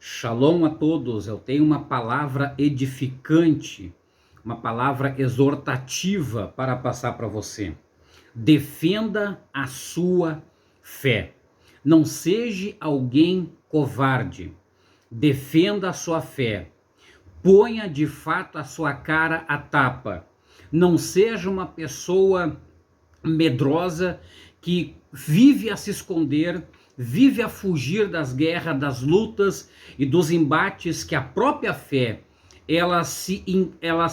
Shalom a todos. Eu tenho uma palavra edificante, uma palavra exortativa para passar para você. Defenda a sua fé. Não seja alguém covarde. Defenda a sua fé. Ponha de fato a sua cara à tapa. Não seja uma pessoa medrosa que vive a se esconder, vive a fugir das guerras, das lutas e dos embates que a própria fé ela se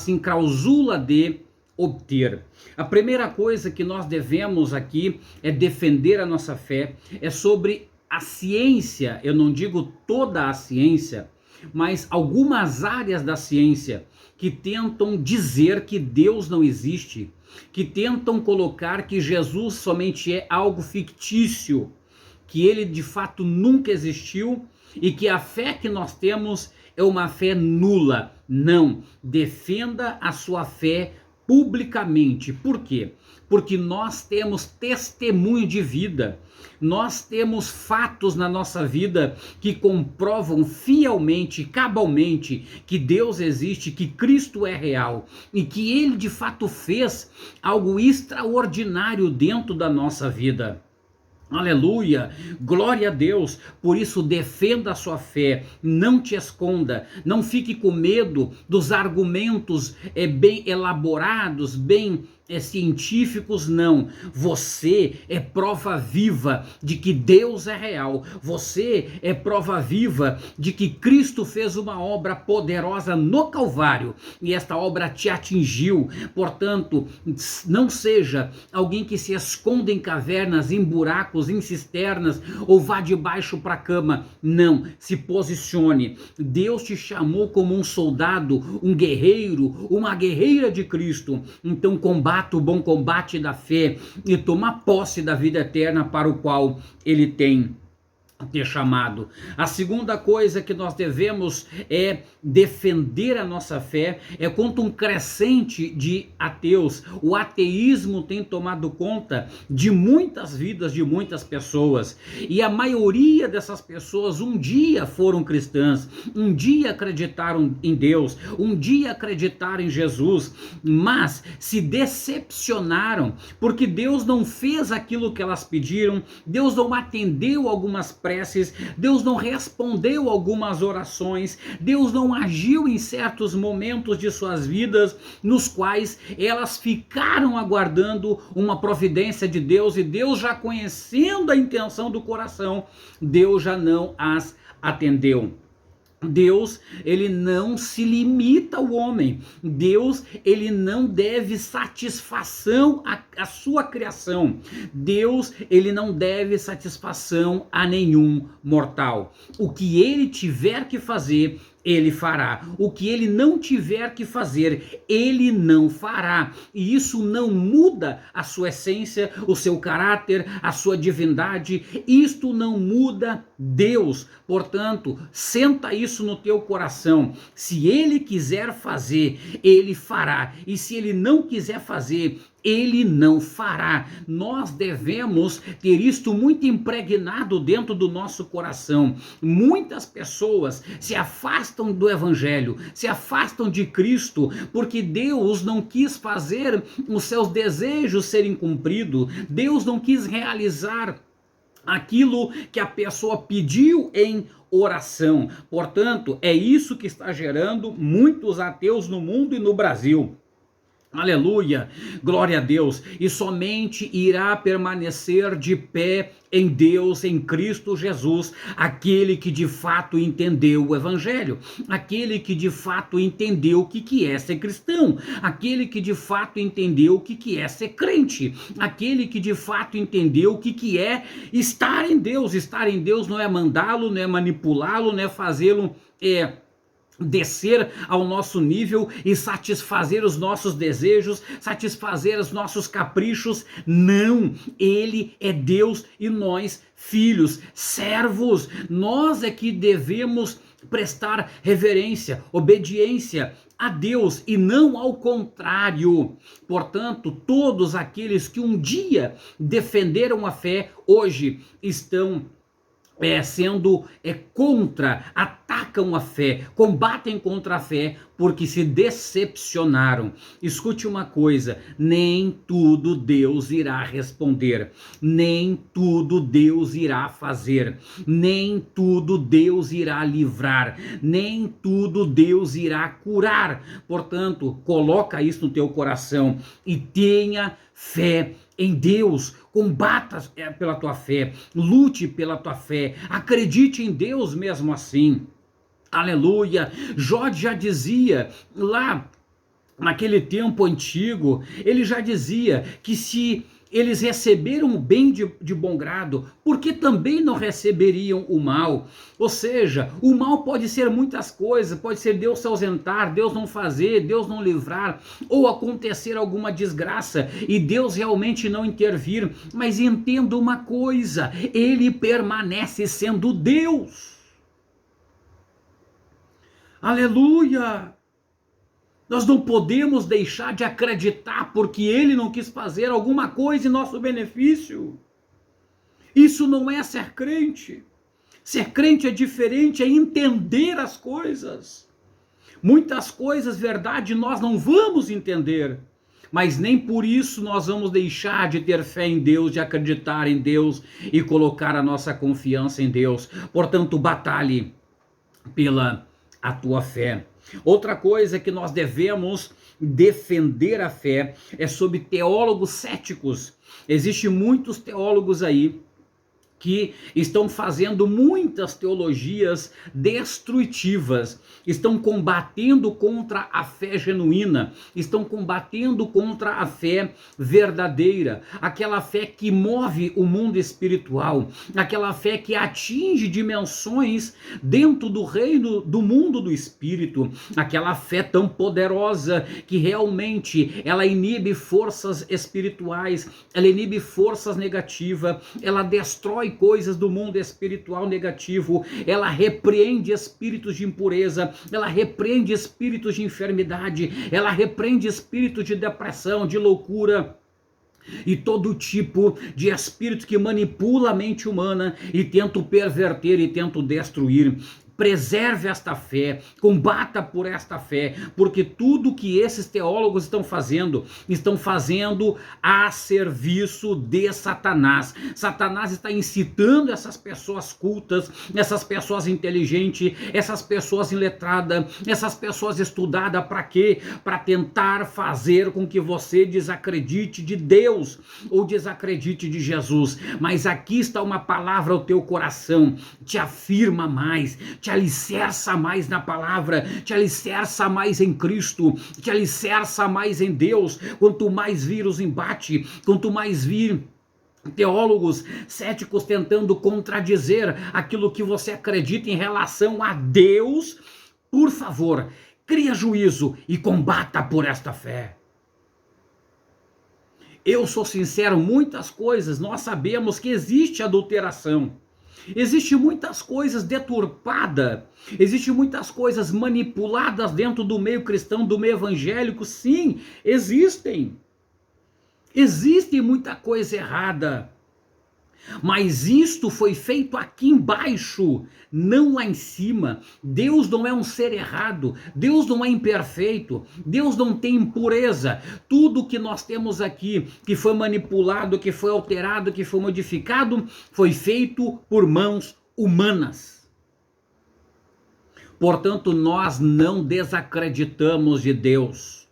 enclausula de obter. A primeira coisa que nós devemos aqui é defender a nossa fé, é sobre a ciência. Eu não digo toda a ciência, mas algumas áreas da ciência que tentam dizer que Deus não existe, que tentam colocar que Jesus somente é algo fictício, que ele de fato nunca existiu e que a fé que nós temos é uma fé nula. Não, defenda a sua fé publicamente. Por quê? Porque nós temos testemunho de vida, nós temos fatos na nossa vida que comprovam fielmente, cabalmente, que Deus existe, que Cristo é real e que Ele de fato fez algo extraordinário dentro da nossa vida. Aleluia, glória a Deus. Por isso defenda a sua fé, não te esconda, não fique com medo dos argumentos bem elaborados, bem científicos, não. Você é prova viva de que Deus é real, você é prova viva de que Cristo fez uma obra poderosa no Calvário e esta obra te atingiu. Portanto, não seja alguém que se esconde em cavernas, em buracos, em cisternas ou vá de baixo para a cama. Não, se posicione. Deus te chamou como um soldado, um guerreiro, uma guerreira de Cristo. Então combate o bom combate da fé e toma posse da vida eterna para o qual ele tem ter chamado. A segunda coisa que nós devemos é defender a nossa fé, é contra um crescente de ateus. O ateísmo tem tomado conta de muitas vidas, de muitas pessoas, e a maioria dessas pessoas um dia foram cristãs, um dia acreditaram em Deus, um dia acreditaram em Jesus, mas se decepcionaram porque Deus não fez aquilo que elas pediram, Deus não atendeu algumas preces, Deus não respondeu algumas orações, Deus não agiu em certos momentos de suas vidas nos quais elas ficaram aguardando uma providência de Deus, e Deus, já conhecendo a intenção do coração, Deus já não as atendeu. Deus, ele não se limita ao homem. Deus, ele não deve satisfação à sua criação. Deus, ele não deve satisfação a nenhum mortal. O que ele tiver que fazer, ele fará. O que ele não tiver que fazer, ele não fará. E isso não muda a sua essência, o seu caráter, a sua divindade. Isto não muda Deus. Portanto, senta isso no teu coração. Se ele quiser fazer, ele fará. E se ele não quiser fazer, ele não fará. Nós devemos ter isto muito impregnado dentro do nosso coração. Muitas pessoas se afastam do evangelho, se afastam de Cristo, porque Deus não quis fazer os seus desejos serem cumpridos. Deus não quis realizar aquilo que a pessoa pediu em oração. Portanto, é isso que está gerando muitos ateus no mundo e no Brasil. Aleluia, glória a Deus. E somente irá permanecer de pé em Deus, em Cristo Jesus, aquele que de fato entendeu o evangelho, aquele que de fato entendeu o que é ser cristão, aquele que de fato entendeu o que é ser crente, aquele que de fato entendeu o que é estar em Deus. Estar em Deus não é mandá-lo, não é manipulá-lo, não é fazê-lo descer ao nosso nível e satisfazer os nossos desejos, satisfazer os nossos caprichos. Não, ele é Deus e nós filhos, servos. Nós é que devemos prestar reverência, obediência a Deus e não ao contrário. Portanto, todos aqueles que um dia defenderam a fé, hoje estão sendo contra, atacam a fé, combatem contra a fé, porque se decepcionaram. Escute uma coisa: nem tudo Deus irá responder, nem tudo Deus irá fazer, nem tudo Deus irá livrar, nem tudo Deus irá curar. Portanto, coloca isso no teu coração e tenha fé em Deus. Combata pela tua fé, lute pela tua fé, acredite em Deus mesmo assim. Aleluia. Jó já dizia lá naquele tempo antigo, ele já dizia que se eles receberam o bem de bom grado, por que também não receberiam o mal? Ou seja, o mal pode ser muitas coisas, pode ser Deus se ausentar, Deus não fazer, Deus não livrar, ou acontecer alguma desgraça e Deus realmente não intervir. Mas entenda uma coisa: Ele permanece sendo Deus. Aleluia! Nós não podemos deixar de acreditar porque Ele não quis fazer alguma coisa em nosso benefício. Isso não é ser crente. Ser crente é diferente, é entender as coisas. Muitas coisas, verdade, nós não vamos entender, mas nem por isso nós vamos deixar de ter fé em Deus, de acreditar em Deus e colocar a nossa confiança em Deus. Portanto, batalhe pela a tua fé. Outra coisa que nós devemos defender a fé é sobre teólogos céticos. Existem muitos teólogos aí que estão fazendo muitas teologias destrutivas, estão combatendo contra a fé genuína, estão combatendo contra a fé verdadeira, aquela fé que move o mundo espiritual, aquela fé que atinge dimensões dentro do reino do mundo do espírito, aquela fé tão poderosa que realmente ela inibe forças espirituais, ela inibe forças negativas, ela destrói coisas do mundo espiritual negativo, ela repreende espíritos de impureza, ela repreende espíritos de enfermidade, ela repreende espíritos de depressão, de loucura e todo tipo de espírito que manipula a mente humana e tenta perverter e tenta destruir. Preserve esta fé, combata por esta fé, porque tudo que esses teólogos estão fazendo a serviço de Satanás. Satanás está incitando essas pessoas cultas, essas pessoas inteligentes, essas pessoas iletradas, essas pessoas estudadas, para quê? Para tentar fazer com que você desacredite de Deus ou desacredite de Jesus. Mas aqui está uma palavra ao teu coração, te afirma mais, te alicerça mais na palavra, te alicerça mais em Cristo, te alicerça mais em Deus. Quanto mais vir os embates, quanto mais vir teólogos céticos tentando contradizer aquilo que você acredita em relação a Deus, por favor, cria juízo e combata por esta fé. Eu sou sincero, muitas coisas nós sabemos que existe adulteração. Existem muitas coisas deturpadas, existem muitas coisas manipuladas dentro do meio cristão, do meio evangélico. Sim, existem. Existe muita coisa errada. Mas isto foi feito aqui embaixo, não lá em cima. Deus não é um ser errado, Deus não é imperfeito, Deus não tem impureza. Tudo que nós temos aqui, que foi manipulado, que foi alterado, que foi modificado, foi feito por mãos humanas. Portanto, nós não desacreditamos de Deus,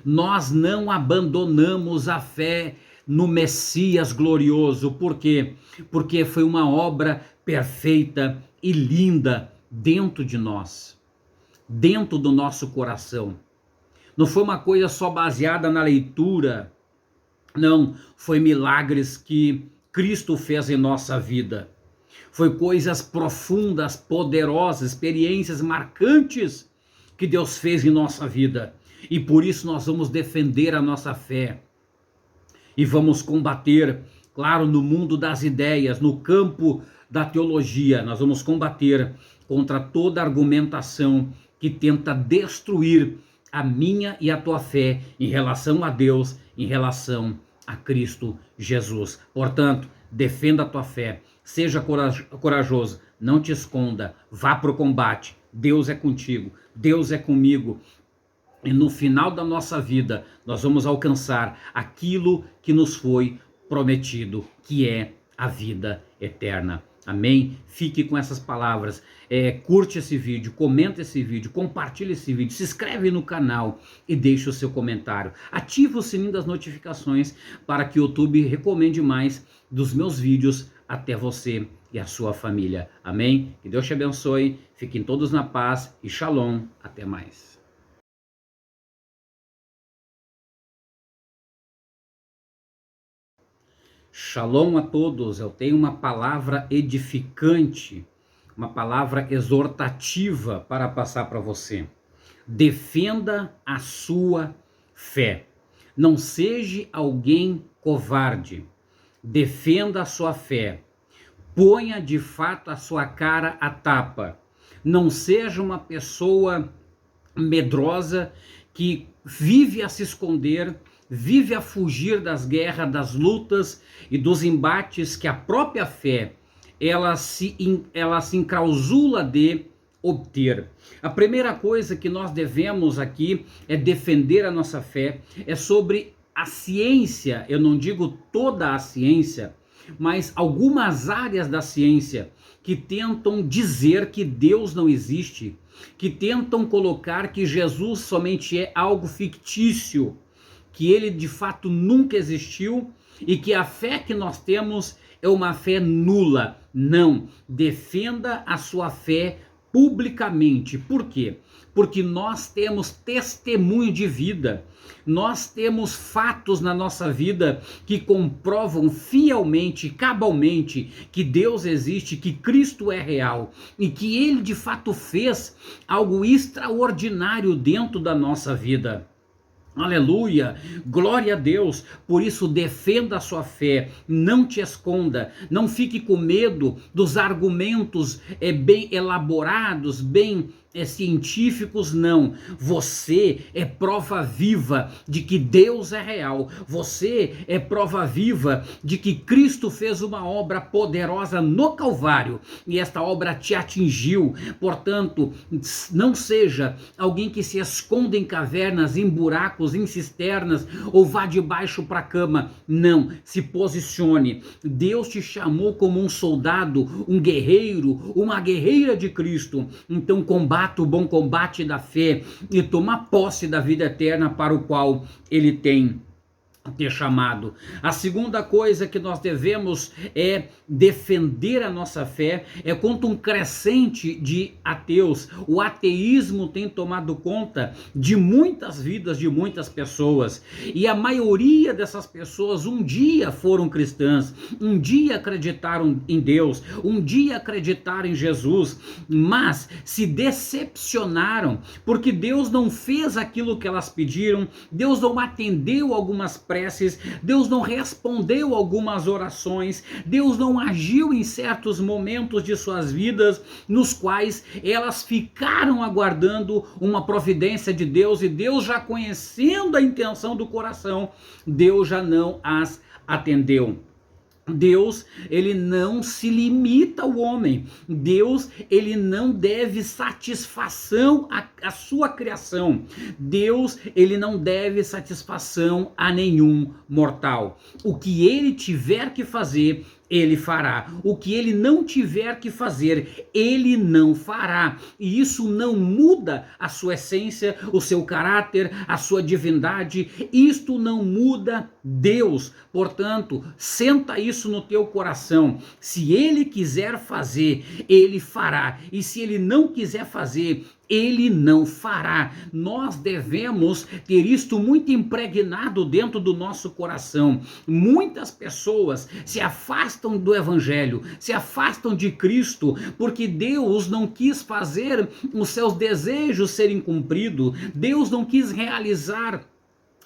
nós não abandonamos a fé no Messias glorioso. Por quê? Porque foi uma obra perfeita e linda dentro de nós, dentro do nosso coração. Não foi uma coisa só baseada na leitura, não, foi milagres que Cristo fez em nossa vida. Foi coisas profundas, poderosas, experiências marcantes que Deus fez em nossa vida. E por isso nós vamos defender a nossa fé. E vamos combater, claro, no mundo das ideias, no campo da teologia. Nós vamos combater contra toda argumentação que tenta destruir a minha e a tua fé em relação a Deus, em relação a Cristo Jesus. Portanto, defenda a tua fé, Seja corajoso, não te esconda, vá para o combate. Deus é contigo, Deus é comigo. E no final da nossa vida, nós vamos alcançar aquilo que nos foi prometido, que é a vida eterna. Amém? Fique com essas palavras. Curte esse vídeo, comenta esse vídeo, compartilha esse vídeo, se inscreve no canal e deixe o seu comentário. Ativa o sininho das notificações para que o YouTube recomende mais dos meus vídeos até você e a sua família. Amém? Que Deus te abençoe, fiquem todos na paz e shalom. Até mais. Shalom a todos, eu tenho uma palavra edificante, uma palavra exortativa para passar para você. Defenda a sua fé. Não seja alguém covarde. Defenda a sua fé. Ponha de fato a sua cara à tapa. Não seja uma pessoa medrosa que vive a se esconder, vive a fugir das guerras, das lutas e dos embates que a própria fé ela se enclausula de obter. A primeira coisa que nós devemos aqui é defender a nossa fé, é sobre a ciência. Eu não digo toda a ciência, mas algumas áreas da ciência que tentam dizer que Deus não existe, que tentam colocar que Jesus somente é algo fictício, que ele de fato nunca existiu e que a fé que nós temos é uma fé nula. Não, defenda a sua fé publicamente. Por quê? Porque nós temos testemunho de vida, nós temos fatos na nossa vida que comprovam fielmente, cabalmente, que Deus existe, que Cristo é real e que Ele de fato fez algo extraordinário dentro da nossa vida. Aleluia, glória a Deus. Por isso defenda a sua fé, não te esconda, não fique com medo dos argumentos bem elaborados, bem científicos, não. Você é prova viva de que Deus é real. Você é prova viva de que Cristo fez uma obra poderosa no Calvário e esta obra te atingiu. Portanto, não seja alguém que se esconda em cavernas, em buracos, em cisternas ou vá de baixo para a cama. Não, se posicione. Deus te chamou como um soldado, um guerreiro, uma guerreira de Cristo. Então combata o bom combate da fé e toma posse da vida eterna para o qual ele tem ter chamado. A segunda coisa que nós devemos é defender a nossa fé, é contra um crescente de ateus. O ateísmo tem tomado conta de muitas vidas de muitas pessoas e a maioria dessas pessoas um dia foram cristãs, um dia acreditaram em Deus, um dia acreditaram em Jesus, mas se decepcionaram porque Deus não fez aquilo que elas pediram, Deus não atendeu algumas preces, Deus não respondeu algumas orações, Deus não agiu em certos momentos de suas vidas nos quais elas ficaram aguardando uma providência de Deus e Deus já conhecendo a intenção do coração, Deus já não as atendeu. Deus, ele não se limita ao homem. Deus, ele não deve satisfação à sua criação. Deus, ele não deve satisfação a nenhum mortal. O que ele tiver que fazer, ele fará. O que ele não tiver que fazer, ele não fará. E isso não muda a sua essência, o seu caráter, a sua divindade. Isto não muda Deus. Portanto, senta isso no teu coração. Se ele quiser fazer, ele fará. E se ele não quiser fazer, ele não fará. Nós devemos ter isto muito impregnado dentro do nosso coração. Muitas pessoas se afastam do evangelho, se afastam de Cristo, porque Deus não quis fazer os seus desejos serem cumpridos. Deus não quis realizar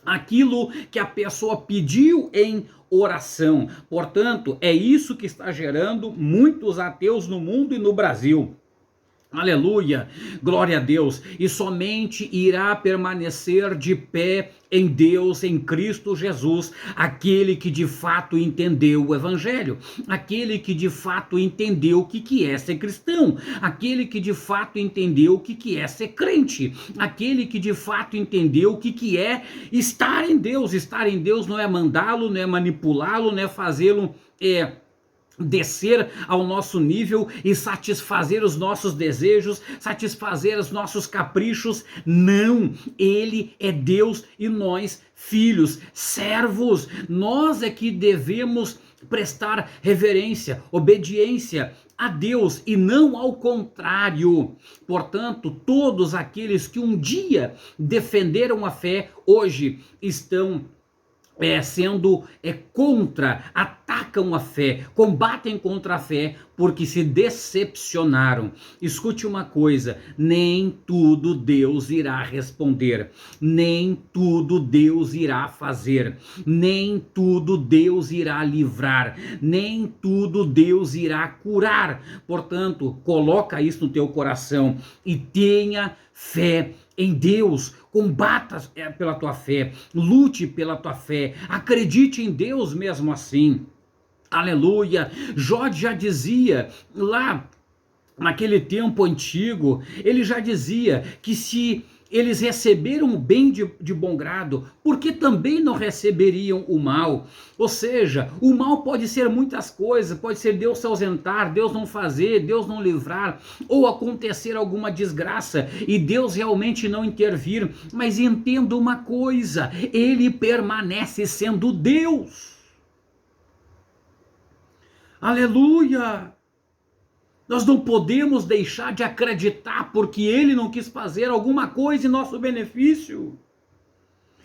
aquilo que a pessoa pediu em oração. Portanto, é isso que está gerando muitos ateus no mundo e no Brasil. Aleluia, glória a Deus, e somente irá permanecer de pé em Deus, em Cristo Jesus, aquele que de fato entendeu o Evangelho, aquele que de fato entendeu o que é ser cristão, aquele que de fato entendeu o que é ser crente, aquele que de fato entendeu o que é estar em Deus. Estar em Deus não é mandá-lo, não é manipulá-lo, não é fazê-lo descer ao nosso nível e satisfazer os nossos desejos, satisfazer os nossos caprichos. Não, ele é Deus e nós filhos, servos. Nós é que devemos prestar reverência, obediência a Deus e não ao contrário. Portanto, todos aqueles que um dia defenderam a fé, hoje estão sendo contra, atacam a fé, combatem contra a fé, porque se decepcionaram. Escute uma coisa, nem tudo Deus irá responder, nem tudo Deus irá fazer, nem tudo Deus irá livrar, nem tudo Deus irá curar. Portanto, coloca isso no teu coração e tenha fé em Deus. Combata pela tua fé, lute pela tua fé, acredite em Deus mesmo assim. Aleluia. Jó já dizia lá naquele tempo antigo, ele já dizia que se eles receberam o bem de bom grado, porque também não receberiam o mal. Ou seja, o mal pode ser muitas coisas, pode ser Deus se ausentar, Deus não fazer, Deus não livrar, ou acontecer alguma desgraça e Deus realmente não intervir. Mas entenda uma coisa, ele permanece sendo Deus. Aleluia! Nós não podemos deixar de acreditar porque ele não quis fazer alguma coisa em nosso benefício.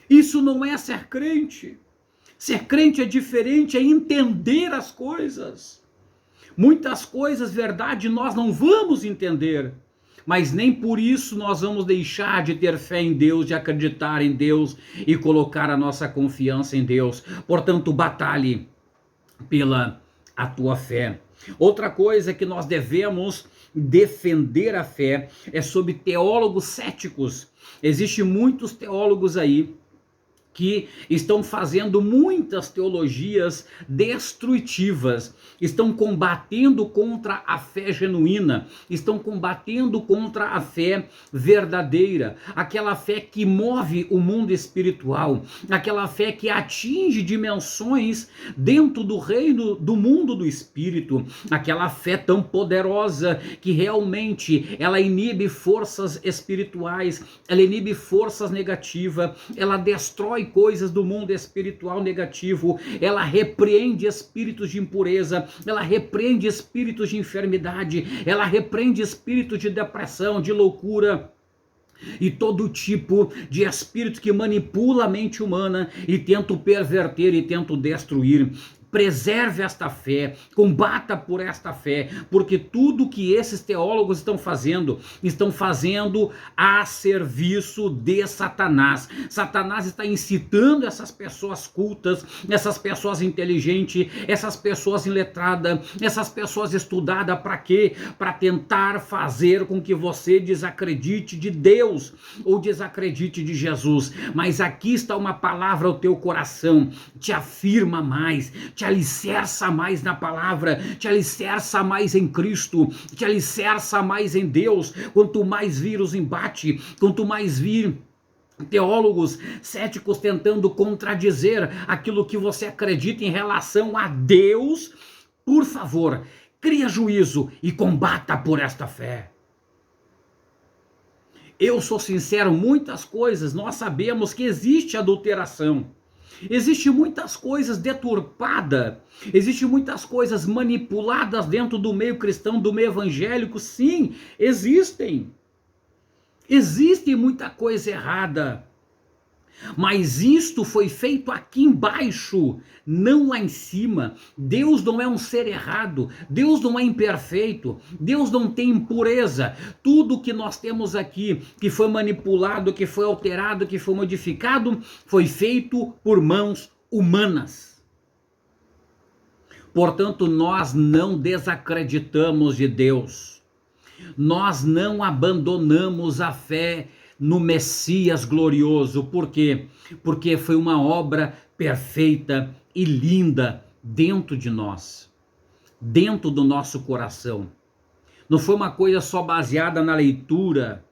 Isso não é ser crente. Ser crente é diferente, é entender as coisas. Muitas coisas, verdade, nós não vamos entender, mas nem por isso nós vamos deixar de ter fé em Deus, de acreditar em Deus e colocar a nossa confiança em Deus. Portanto, batalhe pela a tua fé. Outra coisa que nós devemos defender a fé é sobre teólogos céticos. Existem muitos teólogos aí que estão fazendo muitas teologias destrutivas, estão combatendo contra a fé genuína, estão combatendo contra a fé verdadeira, aquela fé que move o mundo espiritual, aquela fé que atinge dimensões dentro do reino do mundo do espírito, aquela fé tão poderosa que realmente ela inibe forças espirituais, ela inibe forças negativas, ela destrói coisas do mundo espiritual negativo, ela repreende espíritos de impureza, ela repreende espíritos de enfermidade, ela repreende espíritos de depressão, de loucura e todo tipo de espírito que manipula a mente humana e tenta perverter e tenta destruir. Preserve esta fé, combata por esta fé, porque tudo que esses teólogos estão fazendo a serviço de Satanás. Satanás está incitando essas pessoas cultas, essas pessoas inteligentes, essas pessoas iletradas, essas pessoas estudadas, para quê? Para tentar fazer com que você desacredite de Deus ou desacredite de Jesus. Mas aqui está uma palavra ao teu coração, te afirma mais, te alicerça mais na palavra, te alicerça mais em Cristo, te alicerça mais em Deus. Quanto mais vir os embates, quanto mais vir teólogos céticos tentando contradizer aquilo que você acredita em relação a Deus, por favor, cria juízo e combata por esta fé. Eu sou sincero, muitas coisas nós sabemos que existe adulteração. Existem muitas coisas deturpadas, existem muitas coisas manipuladas dentro do meio cristão, do meio evangélico, sim, existem. Existe muita coisa errada, mas isto foi feito aqui embaixo, não lá em cima. Deus não é um ser errado, Deus não é imperfeito, Deus não tem impureza. Tudo que nós temos aqui, que foi manipulado, que foi alterado, que foi modificado, foi feito por mãos humanas. Portanto, nós não desacreditamos de Deus. Nós não abandonamos a fé no Messias glorioso. Por quê? Porque foi uma obra perfeita e linda dentro de nós, dentro do nosso coração. Não foi uma coisa só baseada na leitura,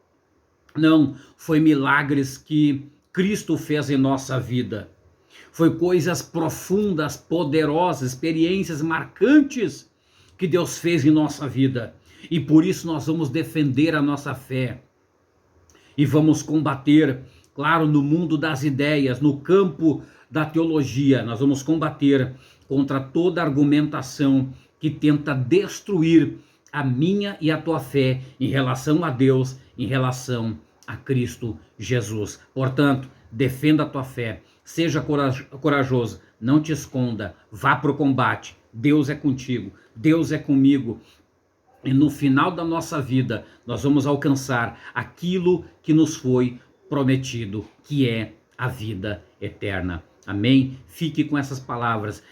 não, foi milagres que Cristo fez em nossa vida. Foi coisas profundas, poderosas, experiências marcantes que Deus fez em nossa vida. E por isso nós vamos defender a nossa fé. E vamos combater, claro, no mundo das ideias, no campo da teologia. Nós vamos combater contra toda argumentação que tenta destruir a minha e a tua fé em relação a Deus, em relação a Cristo Jesus. Portanto, defenda a tua fé, seja corajoso, não te esconda, vá para o combate. Deus é contigo, Deus é comigo. E no final da nossa vida, nós vamos alcançar aquilo que nos foi prometido, que é a vida eterna. Amém? Fique com essas palavras.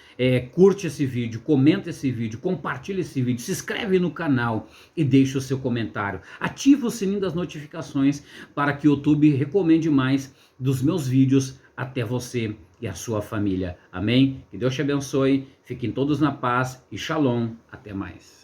Curte esse vídeo, comenta esse vídeo, compartilha esse vídeo, se inscreve no canal e deixa o seu comentário. Ativa o sininho das notificações para que o YouTube recomende mais dos meus vídeos até você e a sua família. Amém? Que Deus te abençoe, fiquem todos na paz e shalom. Até mais.